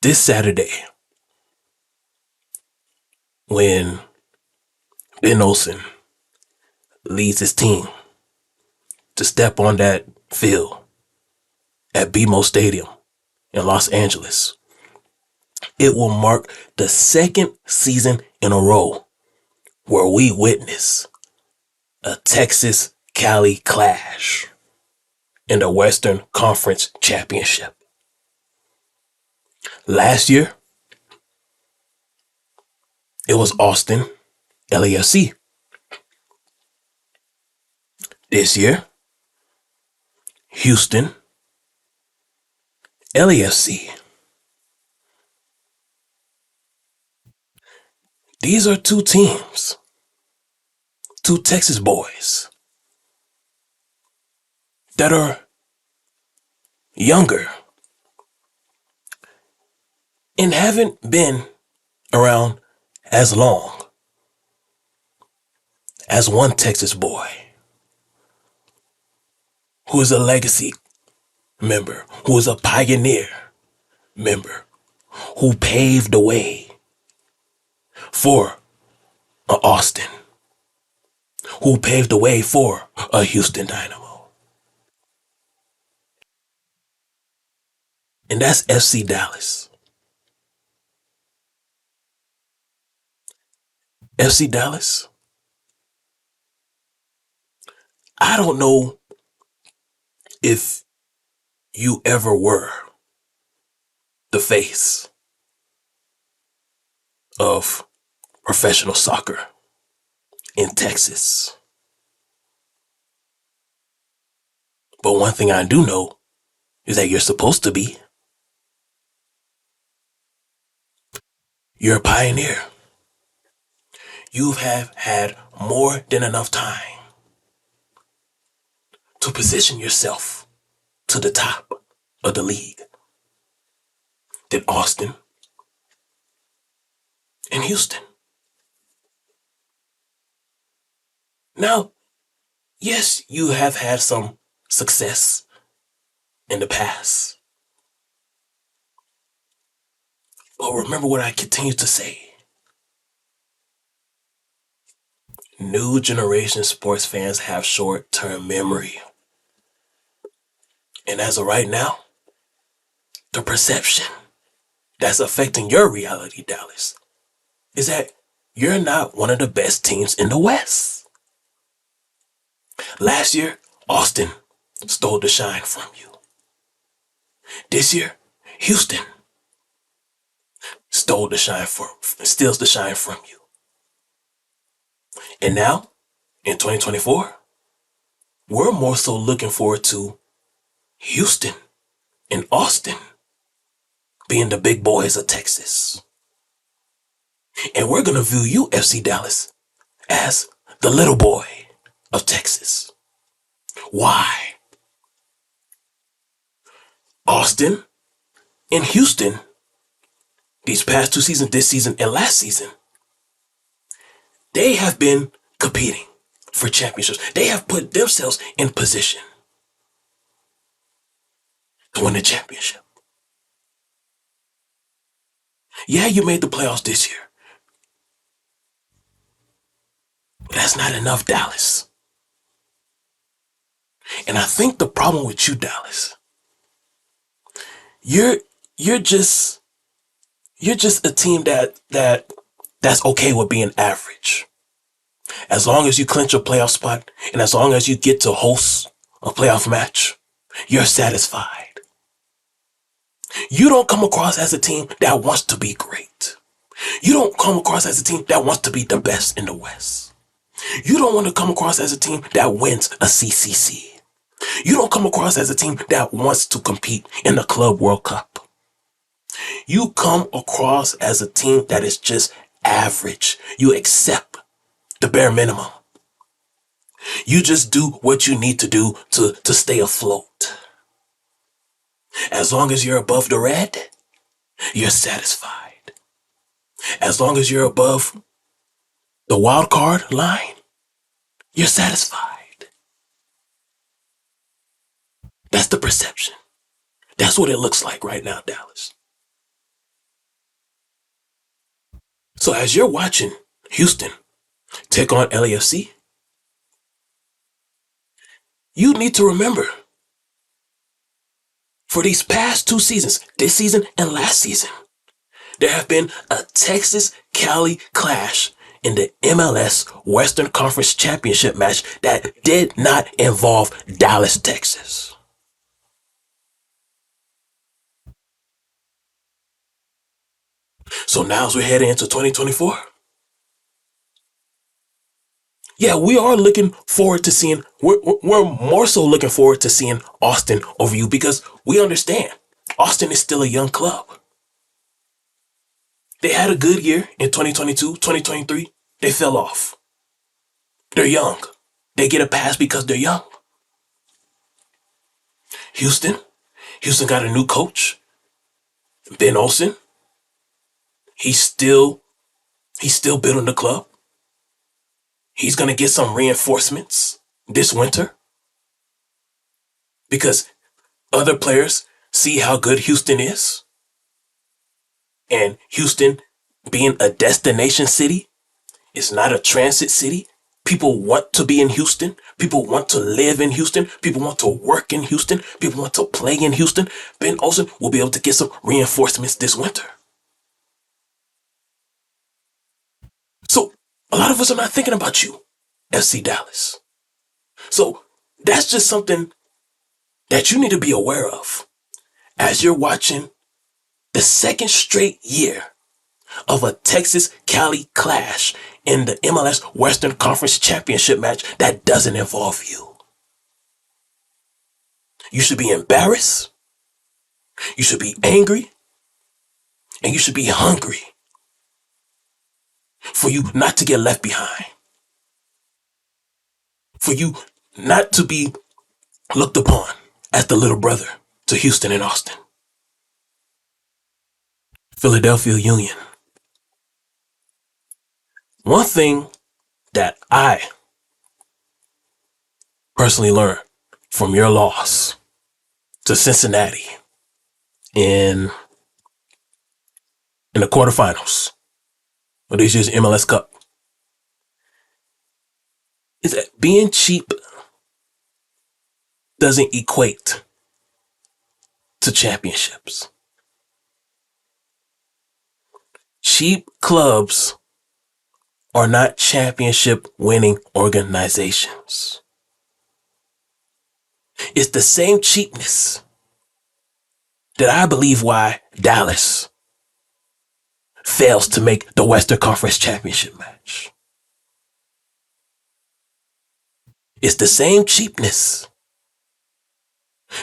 This Saturday, when Ben Olsen leads his team to step on that field at BMO Stadium in Los Angeles, it will mark the second season in a row where we witness a Texas Cali clash in the Western Conference Championship. Last year, it was Austin LAFC. This year, Houston LAFC. These are two teams, two Texas boys that are younger and haven't been around as long as one Texas boy who is a legacy member, who is a pioneer member, who paved the way for a Austin, who paved the way for a Houston Dynamo. And that's FC Dallas. FC Dallas, I don't know if you ever were the face of professional soccer in Texas. But one thing I do know is that you're supposed to be. You're a pioneer. You have had more than enough time to position yourself to the top of the league than Austin and Houston. Now, yes, you have had some success in the past. But remember what I continue to say. New generation sports fans have short-term memory. And as of right now, the perception that's affecting your reality, Dallas, is that you're not one of the best teams in the West. Last year, Austin stole the shine from you. This year, Houston steals the shine from you. And now, in 2024, we're more so looking forward to Houston and Austin being the big boys of Texas. And we're going to view you, FC Dallas, as the little boy of Texas. Why? Austin and Houston, these past two seasons, this season and last season, they have been competing for championships. They have put themselves in position to win the championship. Yeah, you made the playoffs this year. But that's not enough, Dallas. And I think the problem with you, Dallas, you're you're just you're just a team that's okay with being average. As long as you clinch a playoff spot and as long as you get to host a playoff match, you're satisfied. You don't come across as a team that wants to be great. You don't come across as a team that wants to be the best in the West. You don't want to come across as a team that wins a CCC. You don't come across as a team that wants to compete in the Club World Cup. You come across as a team that is just average. You accept the bare minimum. You just do what you need to do to stay afloat. As long as you're above the red, you're satisfied. As long as you're above the wild card line, you're satisfied. That's the perception. That's what it looks like right now, Dallas. So as you're watching Houston take on LAFC, you need to remember for these past 2 seasons, this season and last season, there have been a Texas-Cali clash in the MLS Western Conference Championship match that did not involve Dallas, Texas. So now as we're heading into 2024, yeah, we are looking forward to seeing, we're more so looking forward to seeing Austin over you because we understand Austin is still a young club. They had a good year in 2022, 2023. They fell off. They're young. They get a pass because they're young. Houston, Houston got a new coach, Ben Olsen. He's still building the club. He's gonna get some reinforcements this winter because other players see how good Houston is. And Houston being a destination city, it's not a transit city. People want to be in Houston. People want to live in Houston. People want to work in Houston. People want to play in Houston. Ben Olsen will be able to get some reinforcements this winter. So a lot of us are not thinking about you, FC Dallas. So that's just something that you need to be aware of as you're watching the second straight year of a Texas-Cali clash in the MLS Western Conference Championship match that doesn't involve you. You should be embarrassed, you should be angry, and you should be hungry for you not to get left behind, for you not to be looked upon as the little brother to Houston and Austin. Philadelphia Union. One thing that I personally learned from your loss to Cincinnati in the quarterfinals of this year's MLS Cup is that being cheap doesn't equate to championships. Cheap clubs are not championship winning organizations. It's the same cheapness that I believe why Dallas fails to make the Western Conference Championship match. It's the same cheapness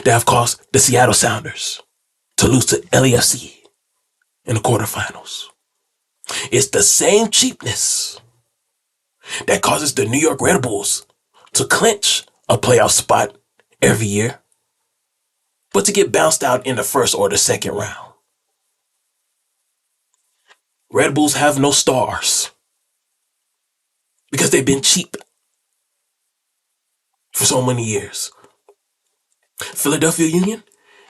that have caused the Seattle Sounders to lose to LAFC in the quarterfinals. It's the same cheapness that causes the New York Red Bulls to clinch a playoff spot every year, but to get bounced out in the first or the second round. Red Bulls have no stars because they've been cheap for so many years. Philadelphia Union,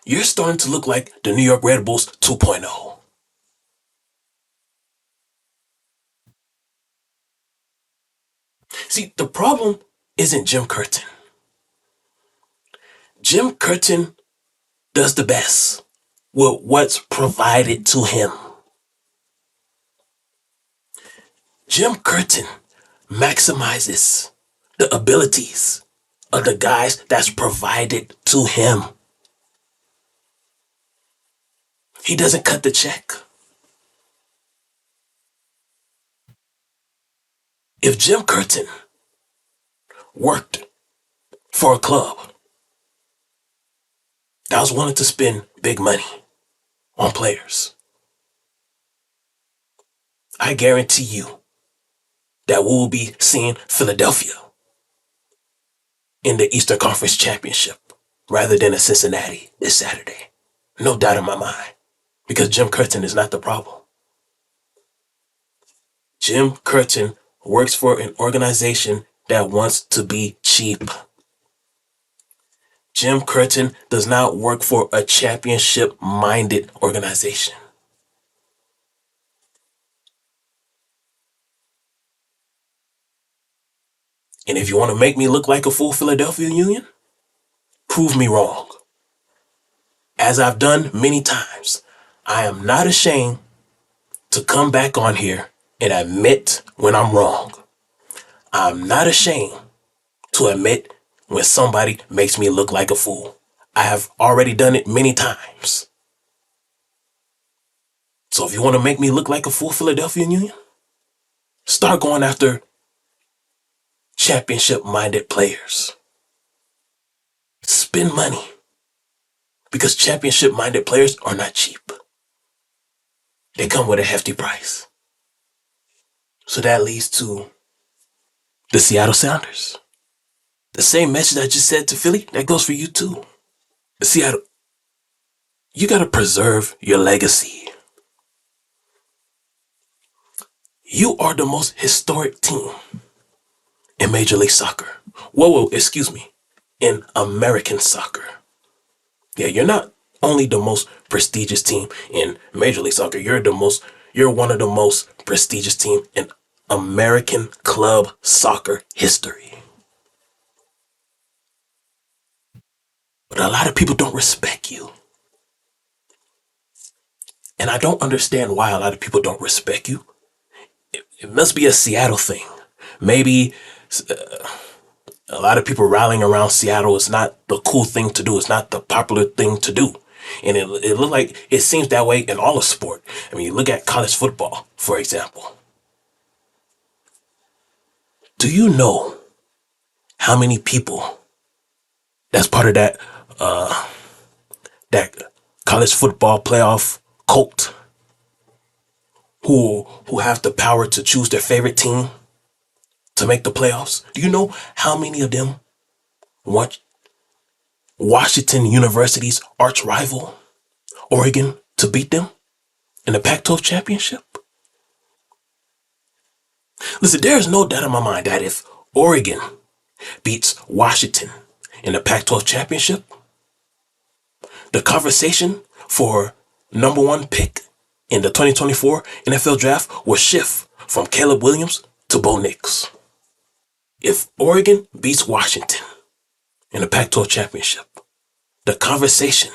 you're starting to look like the New York Red Bulls 2.0. See, the problem isn't Jim Curtin. Jim Curtin does the best with what's provided to him. Jim Curtin maximizes the abilities of the guys that's provided to him. He doesn't cut the check. If Jim Curtin worked for a club that was willing to spend big money on players, I guarantee you that we will be seeing Philadelphia in the Eastern Conference Championship rather than a Cincinnati this Saturday. No doubt in my mind. Because Jim Curtin is not the problem. Jim Curtin works for an organization that wants to be cheap. Jim Curtin does not work for a championship-minded organization. And if you want to make me look like a full Philadelphia Union, prove me wrong. As I've done many times, I am not ashamed to come back on here and admit when I'm wrong. I'm not ashamed to admit when somebody makes me look like a fool. I have already done it many times. So if you want to make me look like a full Philadelphia Union, start going after championship-minded players. Spend money because championship-minded players are not cheap. They come with a hefty price. So that leads to the Seattle Sounders. The same message I just said to Philly, that goes for you too. Seattle, you got to preserve your legacy. You are the most historic team in Major League Soccer. Excuse me. In American soccer. Yeah, you're not only the most prestigious team in Major League Soccer, you're one of the most prestigious team in American club soccer history. But a lot of people don't respect you. And I don't understand why a lot of people don't respect you. It must be a Seattle thing. Maybe a lot of people rallying around Seattle is not the cool thing to do. It's not the popular thing to do. And it look like it seems that way in all of sport. I mean, you look at college football, for example. Do you know how many people that's part of that college football playoff cult who have the power to choose their favorite team to make the playoffs? Do you know how many of them want Washington University's arch rival, Oregon, to beat them in the Pac-12 championship? Listen, there is no doubt in my mind that if Oregon beats Washington in the Pac-12 championship, the conversation for number one pick in the 2024 NFL draft will shift from Caleb Williams to Bo Nix. If Oregon beats Washington in the Pac-12 championship, the conversation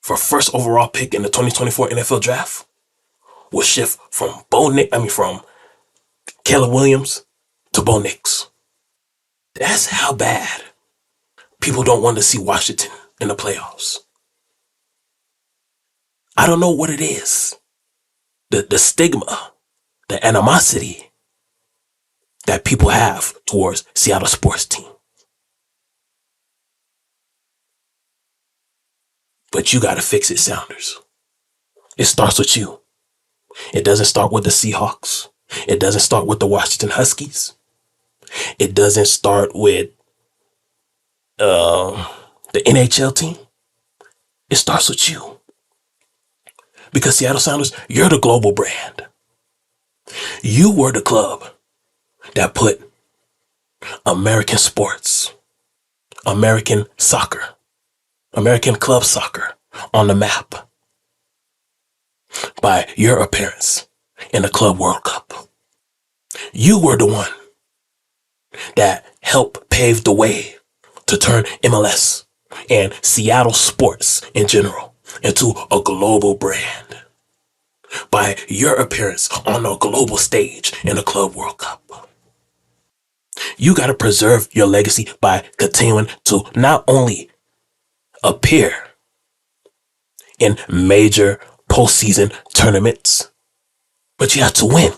for first overall pick in the 2024 NFL draft will shift from from Caleb Williams to Bo Nix. That's how bad people don't want to see Washington in the playoffs. I don't know what it is. The stigma, the animosity that people have towards Seattle sports team. But you got to fix it, Sounders. It starts with you. It doesn't start with the Seahawks. It doesn't start with the Washington Huskies. It doesn't start with the NHL team. It starts with you. Because Seattle Sounders, you're the global brand. You were the club that put American sports, American soccer, American club soccer on the map by your appearance in the Club World Cup. You were the one that helped pave the way to turn MLS and Seattle sports in general into a global brand by your appearance on a global stage in the Club World Cup. You got to preserve your legacy by continuing to not only appear in major postseason tournaments, but you have to win.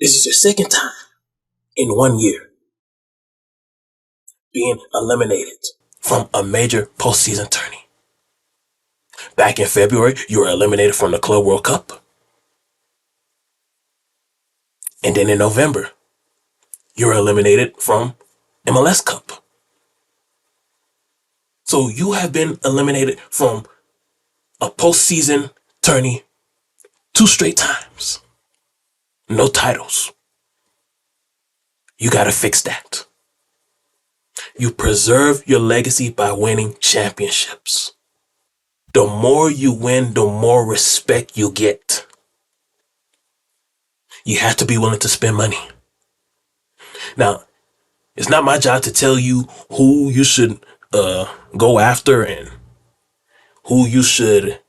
This is your second time in 1 year being eliminated from a major postseason tourney. Back in February, you were eliminated from the Club World Cup. And then in November, you were eliminated from MLS Cup. So you have been eliminated from a postseason tourney 2 straight times. No titles. You got to fix that. You preserve your legacy by winning championships. The more you win, the more respect you get. You have to be willing to spend money. Now, It's not my job to tell you who you should go after and who you should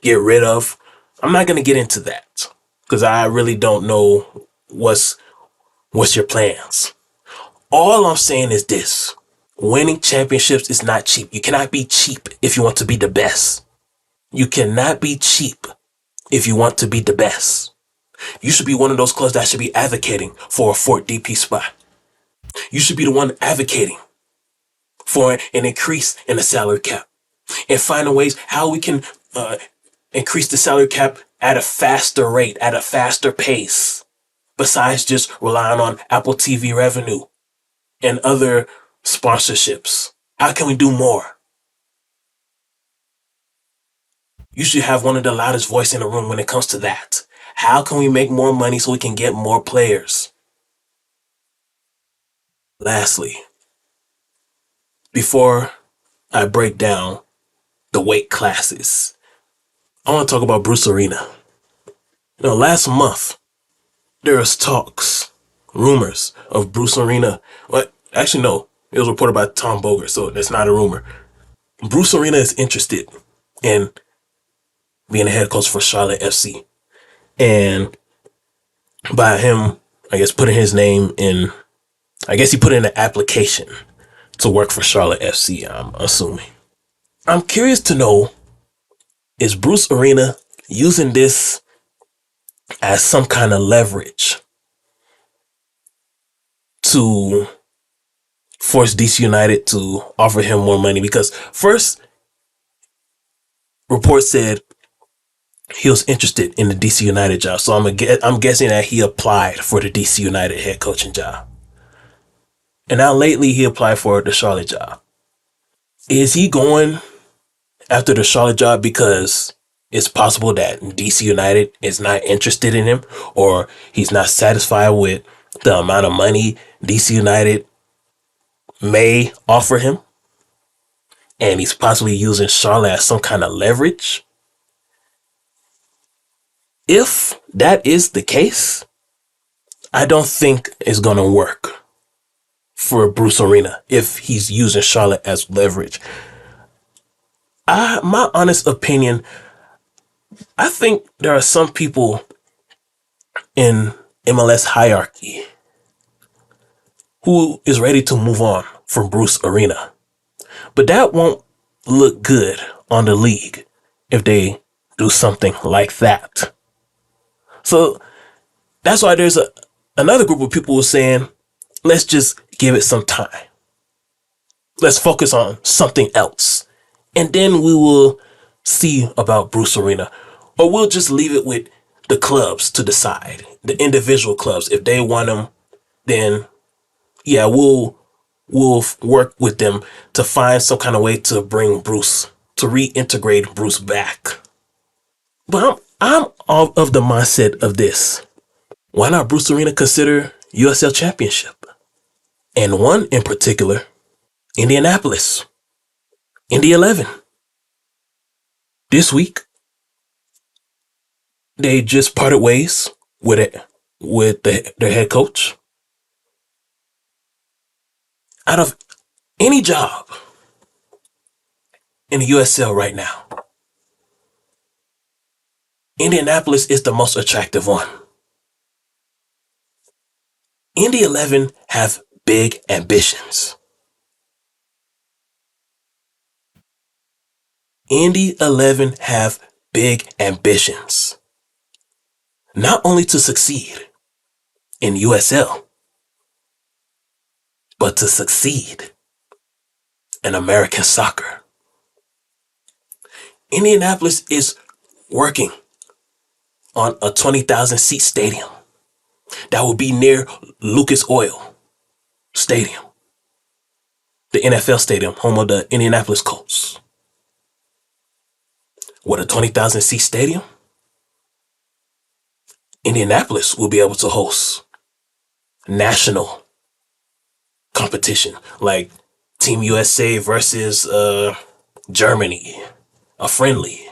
get rid of. I'm not gonna get into that because I really don't know what's your plans. All I'm saying is this: winning championships is not cheap. You cannot be cheap if you want to be the best. You cannot be cheap if you want to be the best. You should be one of those clubs that should be advocating for a fourth DP spot. You should be the one advocating for an increase in the salary cap and finding ways how we can increase the salary cap at a faster rate, at a faster pace, besides just relying on Apple TV revenue and other sponsorships. How can we do more? You should have one of the loudest voice in the room when it comes to that. How can we make more money so we can get more players? Lastly, before I break down the weight classes, I want to talk about Bruce Arena. Last month, there was talks, rumors of Bruce Arena. Well, actually, no, it was reported by Tom Bogert, so that's not a rumor. Bruce Arena is interested in being a head coach for Charlotte FC. And by him, I guess, putting his name in, I guess he put in an application to work for Charlotte FC, I'm assuming. I'm curious to know, is Bruce Arena using this as some kind of leverage to force DC United to offer him more money? Because first, reports said he was interested in the DC United job. So I'm guessing that he applied for the DC United head coaching job. And now lately he applied for the Charlotte job. Is he going after the Charlotte job because it's possible that DC United is not interested in him, or he's not satisfied with the amount of money DC United may offer him, and he's possibly using Charlotte as some kind of leverage? If that is the case, I don't think it's going to work for Bruce Arena if he's using Charlotte as leverage. My honest opinion, I think there are some people in MLS hierarchy who is ready to move on from Bruce Arena. But that won't look good on the league if they do something like that. So that's why there's another group of people who are saying, let's just give it some time. Let's focus on something else. And then we will see about Bruce Arena. Or we'll just leave it with the clubs to decide. The individual clubs. If they want him, then yeah, we'll work with them to find some kind of way to bring Bruce, to reintegrate Bruce back. But I'm of the mindset of this. Why not Bruce Arena consider USL Championship? And one in particular, Indianapolis, Indy 11. This week, they just parted ways with their head coach. Out of any job in the USL right now, Indianapolis is the most attractive one. Indy 11 have big ambitions. Indy 11 have big ambitions. Not only to succeed in USL, but to succeed in American soccer. Indianapolis is working on a 20,000 seat stadium that will be near Lucas Oil Stadium, the NFL stadium, home of the Indianapolis Colts. With a 20,000 seat stadium, Indianapolis will be able to host national competition like Team USA versus Germany, a friendly.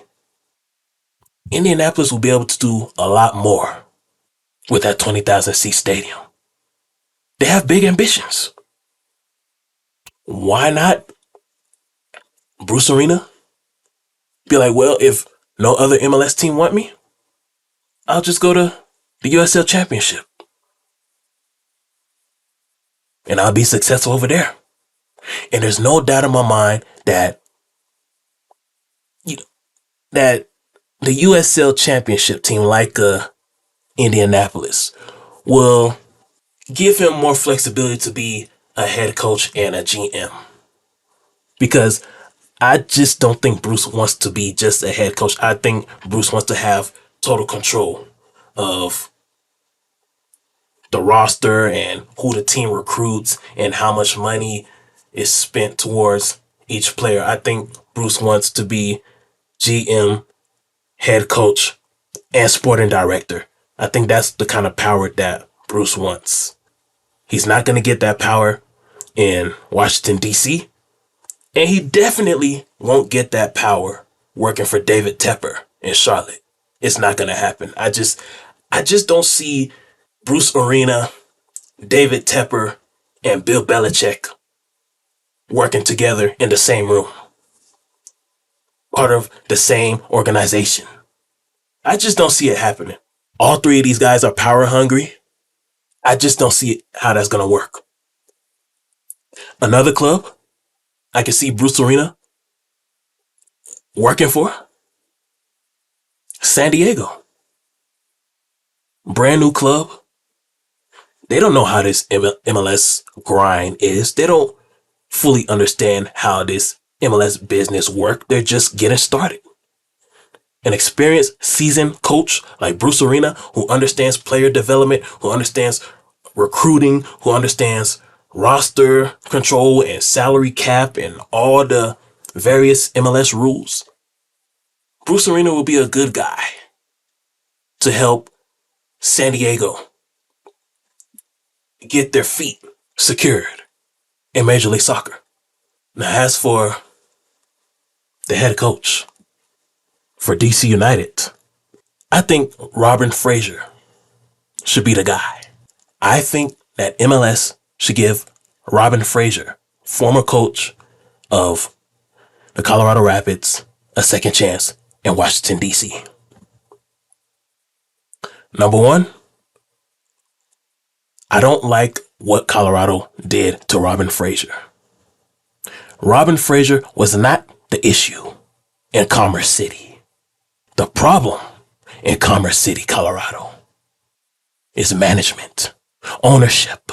Indianapolis will be able to do a lot more with that 20,000 seat stadium. They have big ambitions. Why not Bruce Arena? Be like, well, if no other MLS team want me, I'll just go to the USL Championship and I'll be successful over there. And there's no doubt in my mind that you know, that the USL Championship team, like Indianapolis, will give him more flexibility to be a head coach and a GM. Because I just don't think Bruce wants to be just a head coach. I think Bruce wants to have total control of the roster and who the team recruits and how much money is spent towards each player. I think Bruce wants to be GM, head coach, and sporting director. I think that's the kind of power that Bruce wants. He's not going to get that power in Washington, D.C., and he definitely won't get that power working for David Tepper in Charlotte. It's not going to happen. I just don't see Bruce Arena, David Tepper, and Bill Belichick working together in the same room, part of the same organization. I just don't see it happening. All three of these guys are power hungry. I just don't see how that's going to work. Another club I can see Bruce Arena working for, San Diego. Brand new club. They don't know how this MLS grind is. They don't fully understand how this MLS business works. They're just getting started. An experienced, seasoned coach like Bruce Arena, who understands player development, who understands recruiting, who understands roster control and salary cap and all the various MLS rules. Bruce Arena will be a good guy to help San Diego get their feet secured in Major League Soccer. Now, as for the head coach for DC United, I think Robin Fraiser should be the guy. I think that MLS should give Robin Fraiser, former coach of the Colorado Rapids, a second chance in Washington, D.C. Number one, I don't like what Colorado did to Robin Fraiser. Robin Fraiser was not the issue in Commerce City. The problem in Commerce City, Colorado, is management, ownership.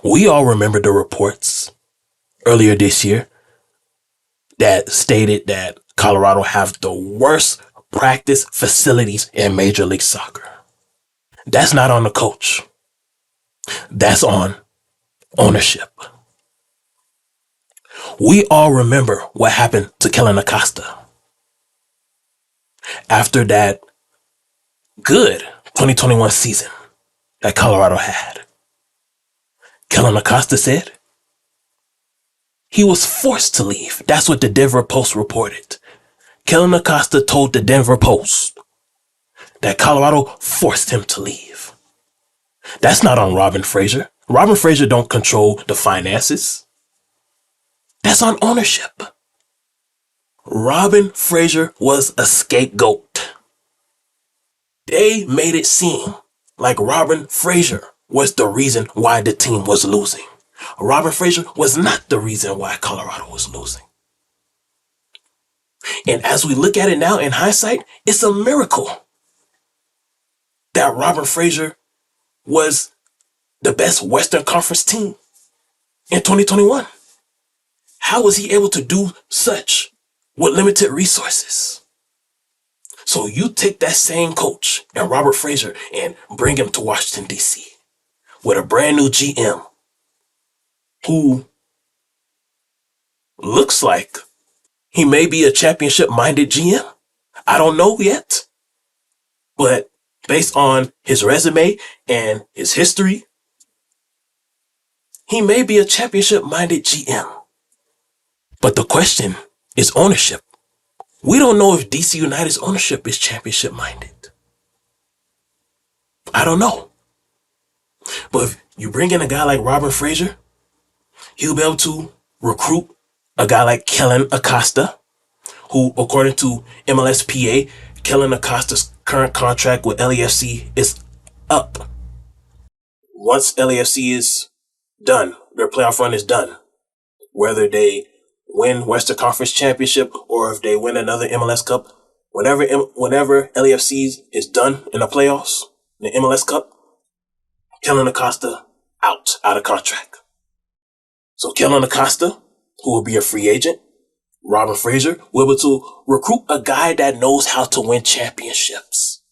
We all remember the reports earlier this year that stated that Colorado have the worst practice facilities in Major League Soccer. That's not on the coach. That's on ownership. We all remember what happened to Kellen Acosta after that good 2021 season that Colorado had. Kellen Acosta said he was forced to leave. That's what the Denver Post reported. Kellen Acosta told the Denver Post that Colorado forced him to leave. That's not on Robin Fraiser. Robin Fraiser don't control the finances. That's on ownership. Robin Fraiser was a scapegoat. They made it seem like Robin Fraiser was the reason why the team was losing. Robin Fraiser was not the reason why Colorado was losing. And as we look at it now in hindsight, it's a miracle that Robin Fraiser was the best Western Conference team in 2021. How was he able to do such with limited resources? So you take that same coach and Robert Fraiser and bring him to Washington, D.C. with a brand new GM who looks like he may be a championship-minded GM. I don't know yet. But based on his resume and his history, he may be a championship-minded GM. But the question is ownership. We don't know if DC United's ownership is championship-minded. I don't know. But if you bring in a guy like Robert Fraiser, He'll be able to recruit a guy like Kellen Acosta, who, according to MLSPA, Kellen Acosta's current contract with LAFC is up. Once LAFC is done, their playoff run is done, whether they win Western Conference Championship or if they win another MLS Cup, whenever LAFC is done in the playoffs, the MLS Cup, Kellen Acosta out of contract. So Kellen Acosta, who will be a free agent, Robin Fraiser, will be able to recruit a guy that knows how to win championships.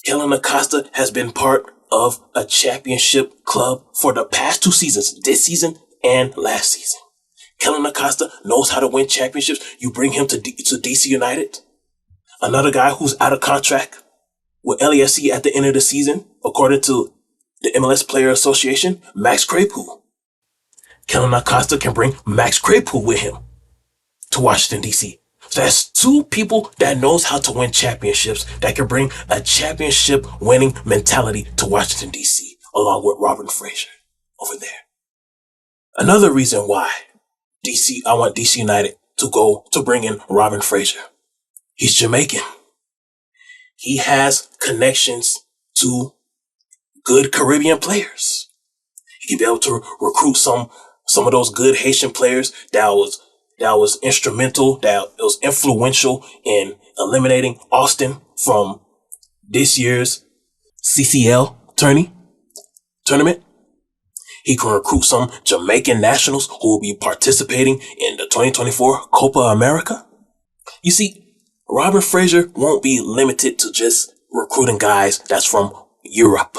Kellen Acosta has been part of a championship club for the past 2 seasons, this season and last season. Kellen Acosta knows how to win championships. You bring him to DC United. Another guy who's out of contract with LAFC at the end of the season, according to the MLS Player Association, Max Claypool. Kellen Acosta can bring Max Claypool with him to Washington, D.C. So that's 2 people that knows how to win championships that can bring a championship winning mentality to Washington, D.C., along with Robin Fraiser over there. Another reason why I want DC United to bring in Robin Fraiser. He's Jamaican. He has connections to good Caribbean players. He can be able to recruit some of those good Haitian players that was instrumental, that was influential in eliminating Austin from this year's CCL tournament. He can recruit some Jamaican nationals who will be participating in the 2024 Copa America. You see, Robin Fraiser won't be limited to just recruiting guys that's from Europe.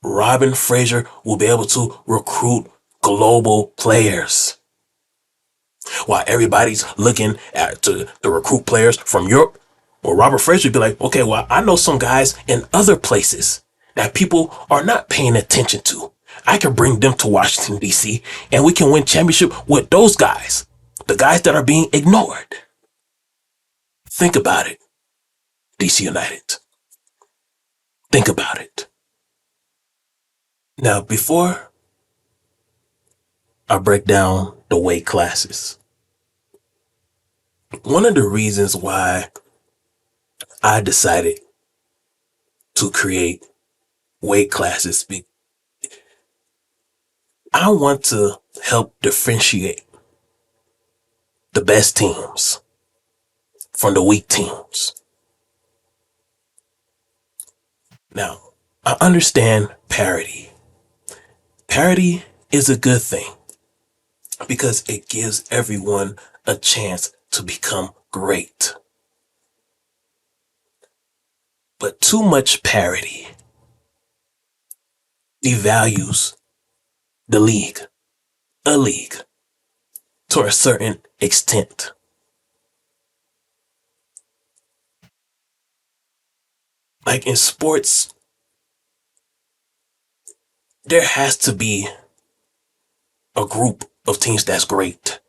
Robin Fraiser will be able to recruit global players. While everybody's looking to recruit players from Europe, well, Robert Fraiser would be like, okay, well, I know some guys in other places that people are not paying attention to. I can bring them to Washington, D.C., and we can win championship with those guys, the guys that are being ignored. Think about it, DC United. Think about it. Now, before I break down the weight classes, one of the reasons why I decided to create weight classes, I want to help differentiate the best teams from the weak teams. Now, I understand parity. Parity is a good thing because it gives everyone a chance to become great. But too much parity devalues a league, to a certain extent. Like in sports, there has to be a group of teams that's great.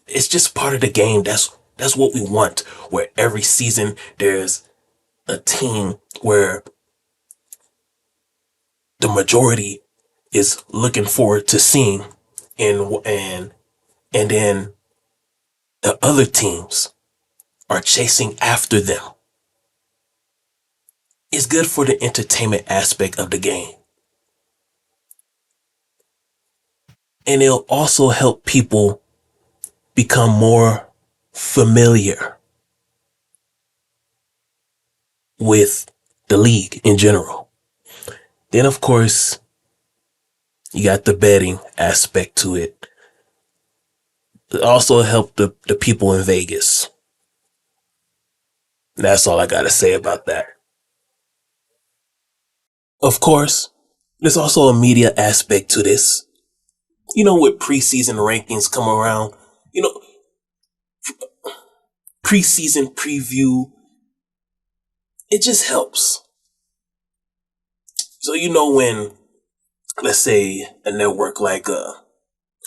It's just part of the game. That's what we want, where every season there's a team where the majority is looking forward to seeing, and then the other teams are chasing after them. It's good for the entertainment aspect of the game. And it'll also help people become more familiar with the league in general. Then, of course, you got the betting aspect to it. It also helped the people in Vegas. That's all I got to say about that. Of course, there's also a media aspect to this. You know, with preseason rankings come around, you know, preseason preview, it just helps. So, you know, when, let's say, a network like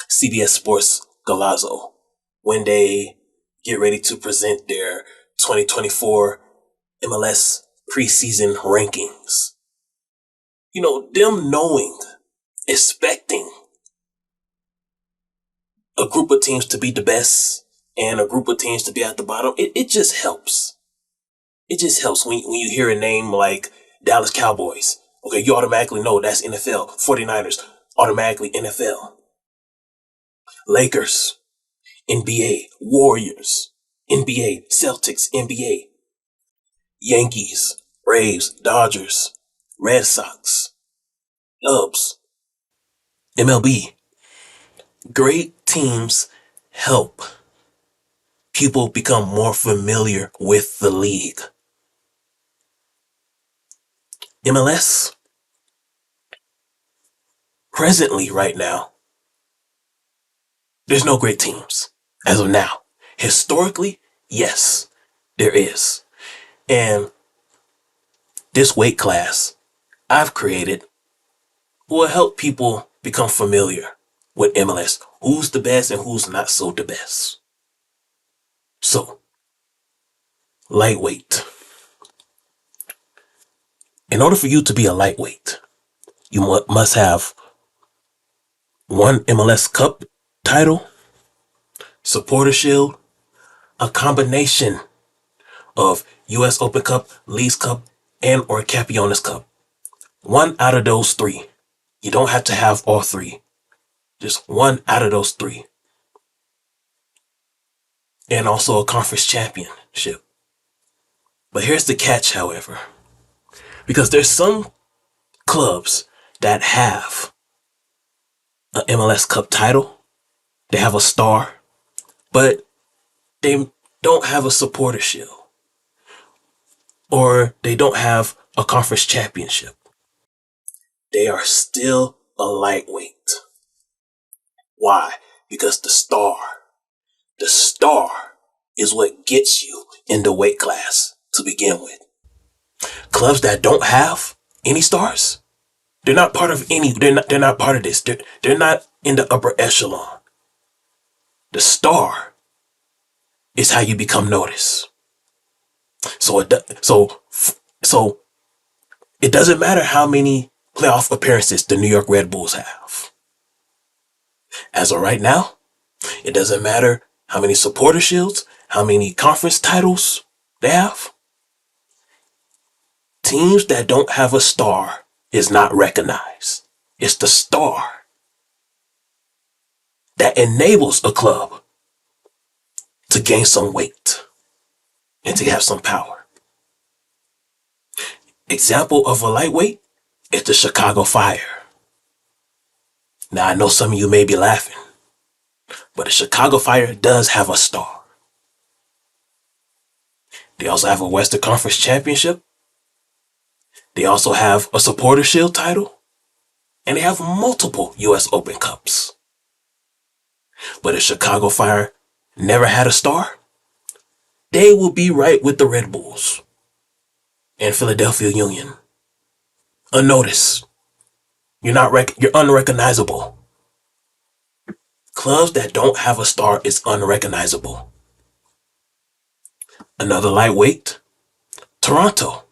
CBS Sports Golazo, when they get ready to present their 2024 MLS preseason rankings, you know, them knowing, expecting a group of teams to be the best and a group of teams to be at the bottom, it just helps. It just helps when you hear a name like Dallas Cowboys. Okay, you automatically know that's NFL. 49ers, automatically NFL. Lakers, NBA. Warriors, NBA. Celtics, NBA. Yankees, Braves, Dodgers, Red Sox, Cubs, MLB. Great teams help people become more familiar with the league. MLS, presently, right now, there's no great teams as of now. Historically, yes, there is. And this weight class I've created will help people become familiar with MLS. Who's the best and who's not so the best. So, lightweight. In order for you to be a lightweight, you must have one MLS Cup title, Supporter Shield, a combination of US Open Cup, Leagues Cup, and or Campeones Cup. One out of those three. You don't have to have all three. Just one out of those three. And also a conference championship. But here's the catch, however. Because there's some clubs that have an MLS Cup title. They have a star. But they don't have a supporter shield. Or they don't have a conference championship. They are still a lightweight. Why? Because the star is what gets you in the weight class to begin with. Clubs that don't have any stars, they're not part of any, they're not part of this. They're not in the upper echelon. The star is how you become noticed. So it doesn't matter how many playoff appearances the New York Red Bulls have. As of right now, it doesn't matter how many supporter shields, how many conference titles they have. Teams that don't have a star is not recognized. It's the star that enables a club to gain some weight and to have some power. Example of a lightweight is the Chicago Fire. Now I know some of you may be laughing, but the Chicago Fire does have a star. They also have a Western Conference Championship. They also have a Supporter Shield title. And they have multiple US Open Cups. But if Chicago Fire never had a star, they will be right with the Red Bulls and Philadelphia Union. Unnoticed. You're unrecognizable. Clubs that don't have a star is unrecognizable. Another lightweight, Toronto.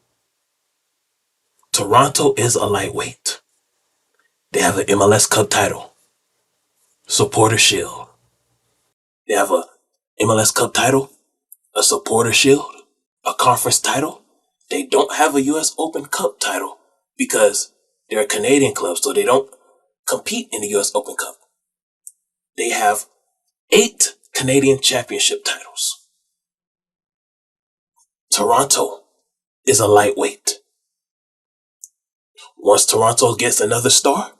Toronto is a lightweight. They have an MLS Cup title, Supporter Shield. They have a MLS Cup title, a Supporter Shield, a conference title. They don't have a US Open Cup title because they're a Canadian club, so they don't compete in the US Open Cup. They have 8 Canadian championship titles. Toronto is a lightweight. Once Toronto gets another star,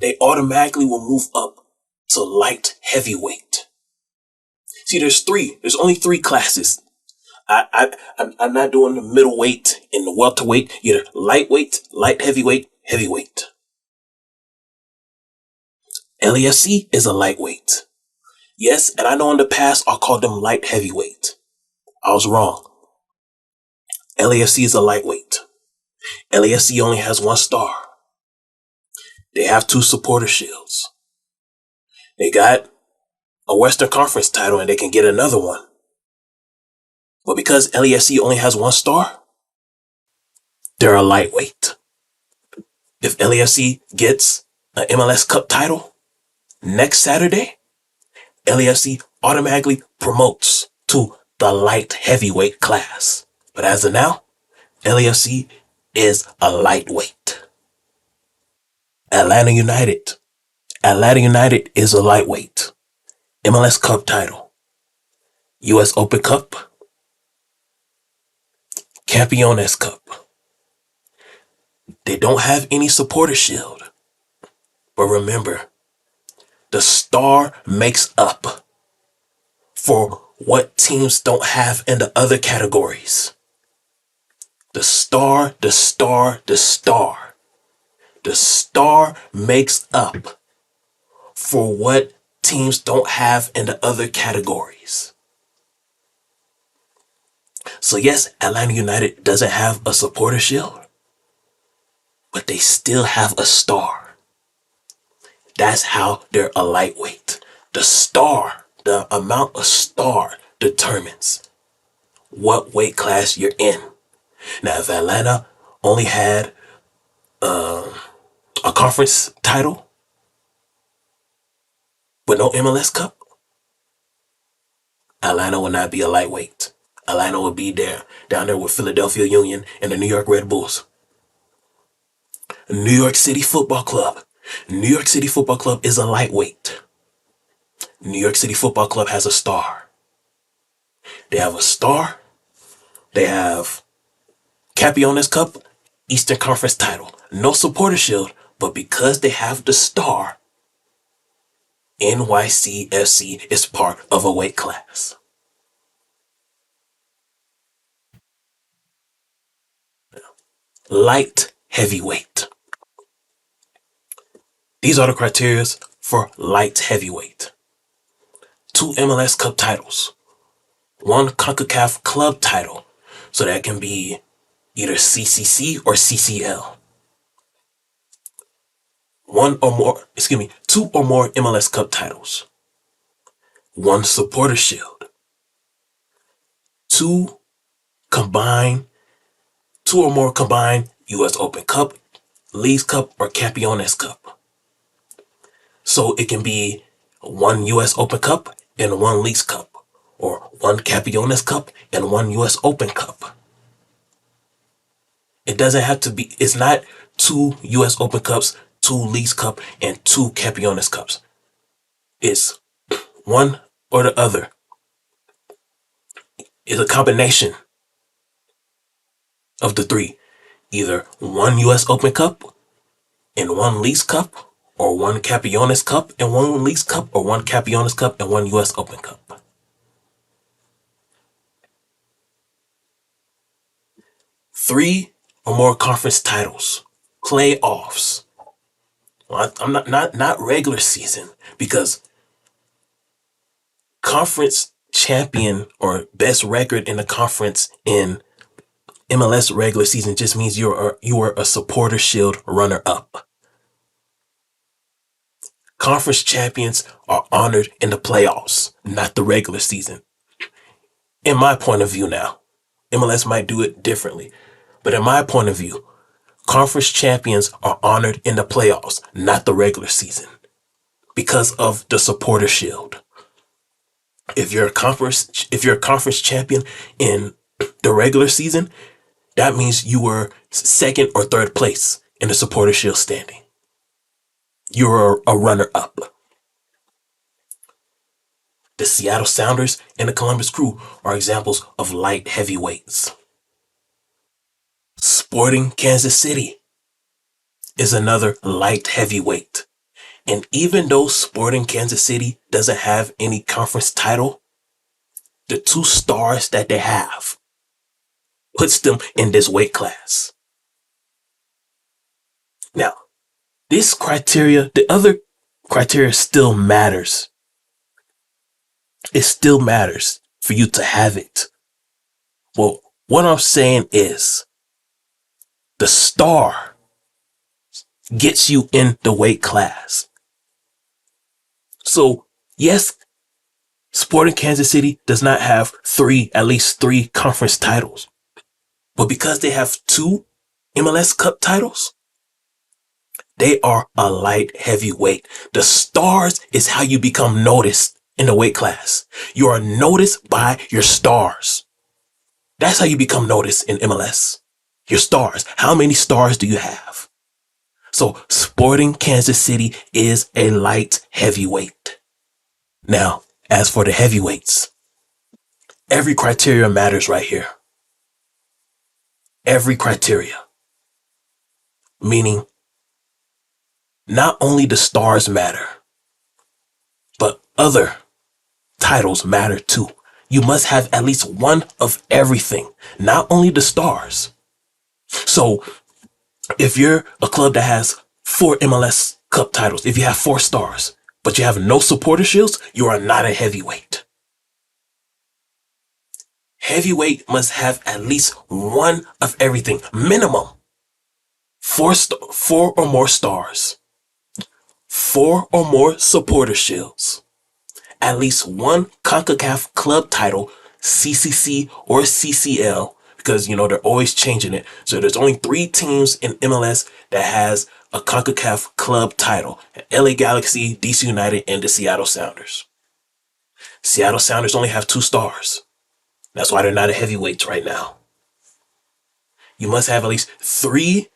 they automatically will move up to light heavyweight. See, there's only 3 classes. I'm not doing the middleweight and the welterweight. Either lightweight, light heavyweight, heavyweight. LAFC is a lightweight. Yes, and I know in the past I called them light heavyweight. I was wrong. LAFC is a lightweight. LAFC only has 1 star. They have 2 supporter shields. They got a Western Conference title and they can get another one. But because LAFC only has 1 star, they're a lightweight. If LAFC gets an MLS Cup title next Saturday, LAFC automatically promotes to the light heavyweight class. But as of now, LAFC is a lightweight. Atlanta United. Atlanta United is a lightweight. MLS Cup title. US Open Cup. Campeones Cup. They don't have any supporter shield. But remember, the star makes up for what teams don't have in the other categories. The star makes up for what teams don't have in the other categories. So yes, Atlanta United doesn't have a supporter shield, but they still have a star. That's how they're a lightweight. The amount of star determines what weight class you're in. Now, if Atlanta only had a conference title, but no MLS Cup, Atlanta would not be a lightweight. Atlanta would be down there with Philadelphia Union and the New York Red Bulls. New York City Football Club. New York City Football Club is a lightweight. New York City Football Club has a star. They have a star. They have Campeones Cup, Eastern Conference title. No supporter shield, but because they have the star, NYCFC is part of a weight class. Light heavyweight. These are the criteria for light heavyweight. 2 MLS Cup titles. 1 CONCACAF club title. So that can be either CCC or CCL. 2 or more MLS Cup titles. 1 supporter shield. 2 or more combined US Open Cup, Leagues Cup, or Campeones Cup. So it can be 1 US Open Cup and 1 Leagues Cup, or 1 Campeones Cup and 1 US Open Cup. It doesn't have to be, it's not 2 US Open Cups, 2 Leagues Cup, and 2 Campeones Cups. It's one or the other. It's a combination of the 3. Either 1 US Open Cup and 1 Leagues Cup, or 1 Campeones Cup and 1 Leagues Cup, or 1 Campeones Cup and 1 US Open Cup. 3 or more conference titles. Playoffs. Well, I'm not regular season, because conference champion or best record in the conference in MLS regular season just means you are a supporter shield runner up. Conference champions are honored in the playoffs, not the regular season. In my point of view now, MLS might do it differently, but in my point of view, conference champions are honored in the playoffs, not the regular season, because of the supporter shield. If you're a conference champion in the regular season, that means you were 2nd or 3rd place in the supporter shield standing. You're a runner-up. The Seattle Sounders and the Columbus Crew are examples of light heavyweights. Sporting Kansas City is another light heavyweight. And even though Sporting Kansas City doesn't have any conference title, the 2 stars that they have puts them in this weight class. Now, this criteria, the other criteria still matters. It still matters for you to have it. Well, what I'm saying is the star gets you in the weight class. So, yes, Sporting Kansas City does not have at least three conference titles. But because they have 2 MLS Cup titles, they are a light heavyweight. The stars is how you become noticed in the weight class. You are noticed by your stars. That's how you become noticed in MLS. Your stars. How many stars do you have? So Sporting Kansas City is a light heavyweight. Now, as for the heavyweights, every criteria matters right here. Every criteria. Meaning, not only the stars matter, but other titles matter too. You must have at least one of everything, not only the stars. So if you're a club that has 4 MLS Cup titles, if you have 4 stars, but you have no supporter shields, you are not a heavyweight. Heavyweight must have at least one of everything, minimum. 4 or more stars, 4 or more supporter shields, at least one CONCACAF club title, CCC or CCL, because they're always changing it. So there's only 3 teams in MLS that has a CONCACAF club title: LA Galaxy, DC United, and the Seattle Sounders. Seattle Sounders only have 2 stars. That's why they're not a heavyweight right now. You must have at least 3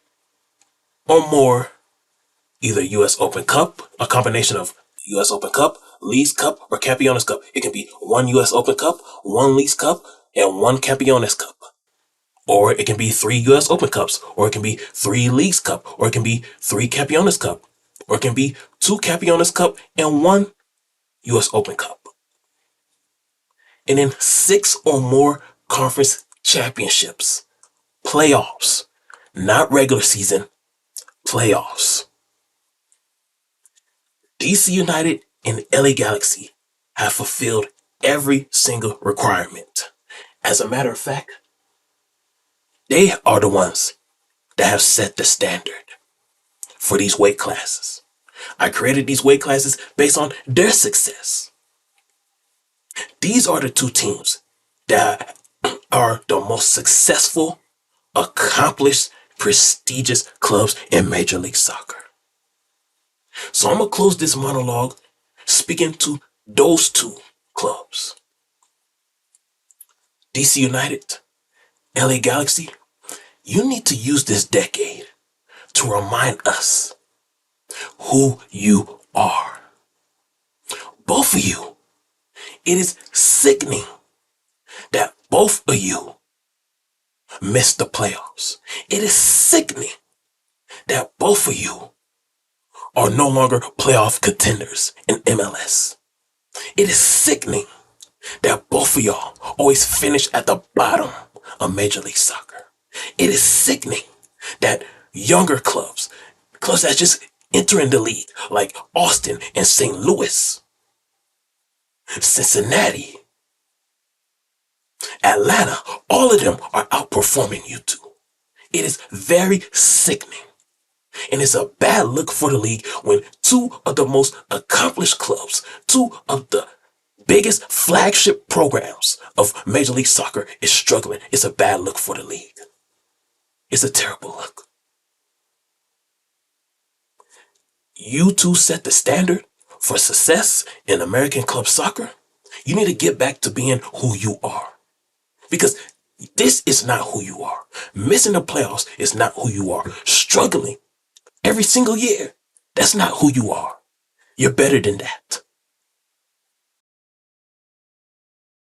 or more, either US Open Cup, a combination of US Open Cup, Leagues Cup, or Campeones Cup. It can be 1 US Open Cup, 1 Leagues Cup, and 1 Campeones Cup. Or it can be 3 US Open Cups, or it can be 3 Leagues Cup, or it can be 3 Campeones Cup, or it can be 2 Campeones Cup and 1 US Open Cup. And then 6 or more conference championships, playoffs, not regular season, playoffs. DC United and LA Galaxy have fulfilled every single requirement. As a matter of fact, they are the ones that have set the standard for these weight classes. I created these weight classes based on their success. These are the 2 teams that are the most successful, accomplished, prestigious clubs in Major League Soccer. So I'm going to close this monologue speaking to those 2 clubs. DC United, LA Galaxy, you need to use this decade to remind us who you are. Both of you. It is sickening that both of you missed the playoffs. It is sickening that both of you are no longer playoff contenders in MLS. It is sickening that both of y'all always finish at the bottom of Major League Soccer. It is sickening that younger clubs that just entering the league, like Austin and St. Louis, Cincinnati, Atlanta, all of them are outperforming you 2. It is very sickening. And it's a bad look for the league when 2 of the most accomplished clubs, 2 of the biggest flagship programs of Major League Soccer is struggling. It's a bad look for the league. It's a terrible look. You 2 set the standard for success in American club soccer. You need to get back to being who you are. Because this is not who you are. Missing the playoffs is not who you are. Struggling every single year, that's not who you are. You're better than that.